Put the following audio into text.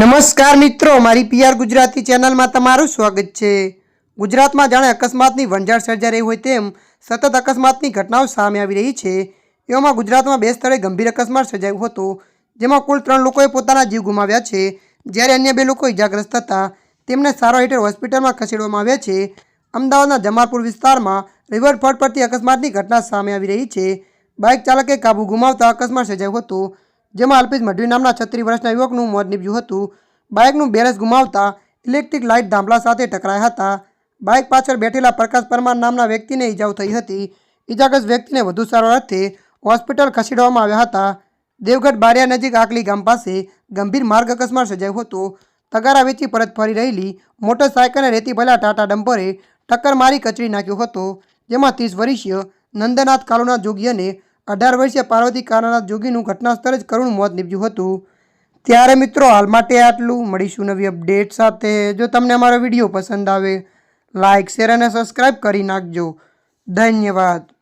નમસ્કાર મિત્રો, મારી પીઆર ગુજરાતી ચેનલમાં તમારું સ્વાગત છે। ગુજરાતમાં જાણે અકસ્માતની વંજાર સર્જાઈ રહી હોય તેમ સતત અકસ્માતની ઘટનાઓ સામે આવી રહી છે। એવામાં ગુજરાતમાં 2 સ્થળે ગંભીર અકસ્માત સર્જાયો હતો, જેમાં કુલ 3 લોકોએ પોતાના જીવ ગુમાવ્યા છે, જ્યારે અન્ય 2 લોકો ઇજાગ્રસ્ત હતા। તેમને સારવાર હેઠળ હોસ્પિટલમાં ખસેડવામાં આવ્યા છે। અમદાવાદના જમાલપુર વિસ્તારમાં રિવરફ્રન્ટ પરથી અકસ્માતની ઘટના સામે આવી રહી છે। બાઇક ચાલકે કાબુ ગુમાવતા અકસ્માત સર્જાયો હતો, જેમાં અલ્પેશ મઢવી નામના 36 વર્ષના યુવકનું મોત નીપજ્યું હતું। બાઇકનું બેલેન્સ ગુમાવતા ઇલેક્ટ્રિક લાઇટ થાંભલા સાથે ટકરાયા હતા। બાઇક પાછળ બેઠેલા પ્રકાશ પરમાર નામના વ્યક્તિને ઇજાઓ થઈ હતી। ઇજાગ્રસ્ત વ્યક્તિને વધુ સારવાર અર્થે હોસ્પિટલ ખસેડવામાં આવ્યા હતા। દેવગઢ બારિયા નજીક આકલી ગામ પાસે ગંભીર માર્ગ અકસ્માત સર્જાયો હતો। તગારા વેચી પરત ફરી રહેલી મોટરસાયકલને રેતી ભરેલા ટાટા ડમ્પરે ટક્કર મારી કચડી નાખ્યો હતો, જેમાં 30 વર્ષીય નંદનાથ કાલુનાથ જોગી અને 18 વર્ષીય પાર્વતી કાનાનાથ જોગીનું ઘટના સ્થળે જ કરુણ મોત નીપજ્યું હતું। ત્યારે મિત્રો, હાલ માટે આટલું। મળીશું નવી અપડેટ સાથે। જો તમને અમારો વિડીયો પસંદ આવે, લાઇક, શેર અને સબસ્ક્રાઈબ કરી નાખજો। ધન્યવાદ।